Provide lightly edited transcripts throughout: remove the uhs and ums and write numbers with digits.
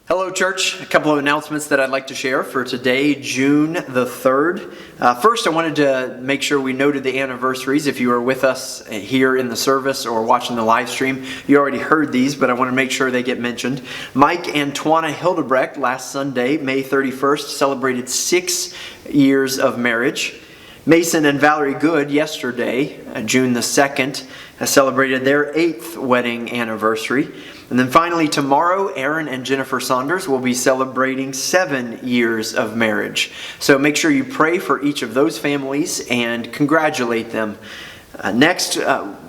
Hello, church. A couple of announcements that I'd like to share for today, June the 3rd. First, I wanted to make sure we noted the anniversaries. If you were with us here in the service or watching the live stream, you already heard these, but I want to make sure they get mentioned. Mike and Twana Hildebrecht last Sunday, May 31st, celebrated 6 years of marriage. Mason and Valerie Good yesterday, June the 2nd, celebrated their 8th wedding anniversary. And then finally, tomorrow, Aaron and Jennifer Saunders will be celebrating 7 years of marriage. So make sure you pray for each of those families and congratulate them. Next,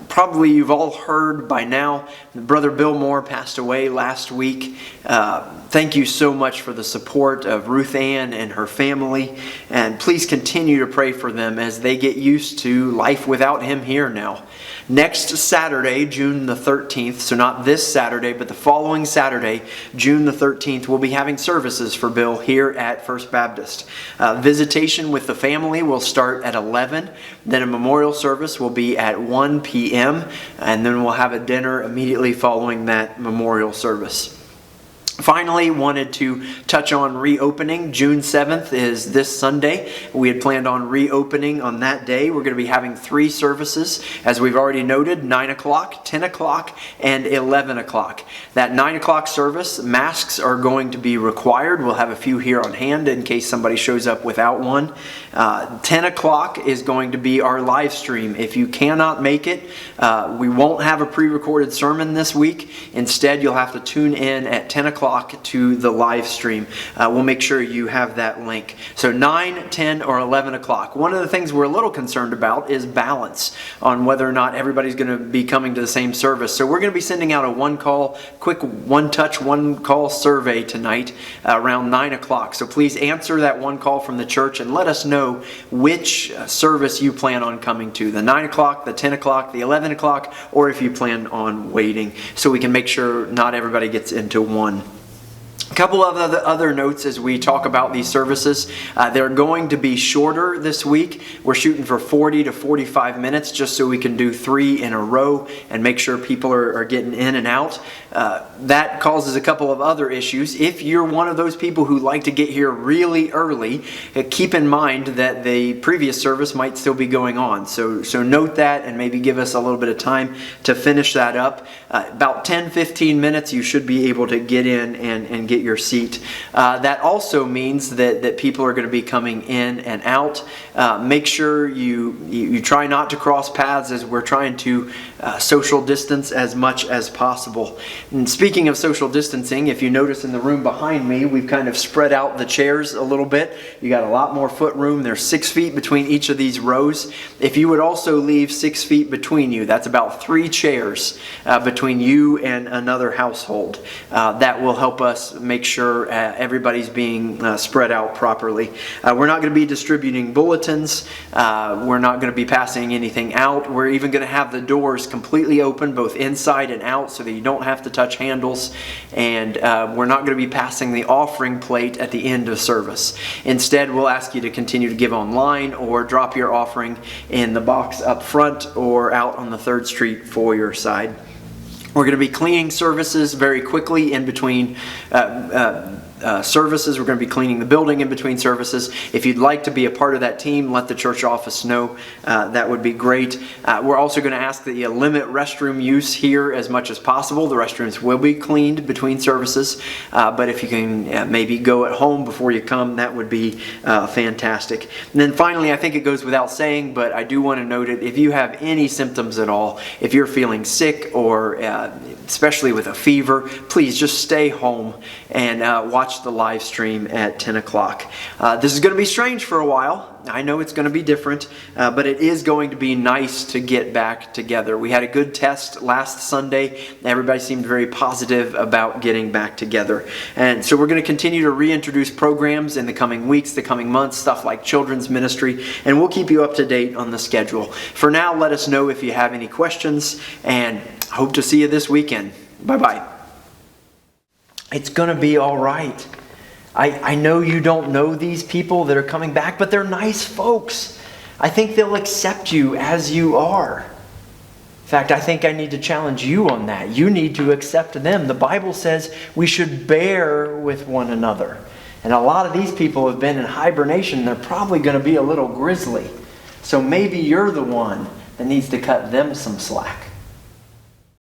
probably you've all heard by now, Brother Bill Moore passed away last week. Thank you so much for the support of Ruth Ann and her family. And please continue to pray for them as they get used to life without him here now. Next Saturday, June the 13th, so not this Saturday, but the following Saturday, June the 13th, we'll be having services for Bill here at First Baptist. Visitation with the family will start at 11, then a memorial service will be at 1 p.m., and then we'll have a dinner immediately following that memorial service. Finally, wanted to touch on reopening. June 7th is this Sunday. We had planned on reopening on that day. We're going to be having 3 services, as we've already noted, 9 o'clock, 10 o'clock, and 11 o'clock. That 9 o'clock service, masks are going to be required. We'll have a few here on hand in case somebody shows up without one. 10 o'clock is going to be our live stream. If you cannot make it, we won't have a pre-recorded sermon this week. Instead, you'll have to tune in at 10 o'clock to the live stream. We'll make sure you have that link. So 9, 10, or 11 o'clock. One of the things we're a little concerned about is balance on whether or not everybody's going to be coming to the same service. So we're going to be sending out a quick one-touch, one-call survey tonight around 9 o'clock. So please answer that one call from the church and let us know which service you plan on coming to. The 9 o'clock, the 10 o'clock, the 11 o'clock, or if you plan on waiting, so we can make sure not everybody gets into one. A couple of other notes as we talk about these services. They're going to be shorter this week. We're shooting for 40 to 45 minutes just so we can do 3 in a row and make sure people are getting in and out. That causes a couple of other issues. If you're one of those people who like to get here really early, keep in mind that the previous service might still be going on. So note that and maybe give us a little bit of time to finish that up. About 10-15 minutes you should be able to get in and get your seat. That also means that people are going to be coming in and out. Make sure you try not to cross paths as we're trying to social distance as much as possible. And speaking of social distancing, if you notice in the room behind me, we've kind of spread out the chairs a little bit. You got a lot more foot room. There's 6 feet between each of these rows. If you would also leave 6 feet between you, that's about 3 chairs between you and another household. That will help us make sure everybody's being spread out properly. We're not going to be distributing bulletins. We're not going to be passing anything out. We're even going to have the doors completely open, both inside and out, so that you don't have to touch handles. And we're not going to be passing the offering plate at the end of service. Instead, we'll ask you to continue to give online or drop your offering in the box up front or out on the 3rd Street foyer side. We're going to be cleaning services very quickly in between services. We're going to be cleaning the building in between services. If you'd like to be a part of that team, let the church office know. That would be great. We're also going to ask that you limit restroom use here as much as possible. The restrooms will be cleaned between services, but if you can maybe go at home before you come, that would be fantastic. And then finally, I think it goes without saying, but I do want to note it, if you have any symptoms at all, if you're feeling sick or especially with a fever, please just stay home and watch the live stream at 10 o'clock. This is going to be strange for a while. I know it's going to be different, but it is going to be nice to get back together. We had a good test last Sunday. Everybody seemed very positive about getting back together. And so we're going to continue to reintroduce programs in the coming weeks, the coming months, stuff like children's ministry, and we'll keep you up to date on the schedule. For now, let us know if you have any questions, and hope to see you this weekend. Bye-bye. It's going to be all right. I know you don't know these people that are coming back, but they're nice folks. I think they'll accept you as you are. In fact, I think I need to challenge you on that. You need to accept them. The Bible says we should bear with one another. And a lot of these people have been in hibernation. They're probably going to be a little grizzly. So maybe you're the one that needs to cut them some slack.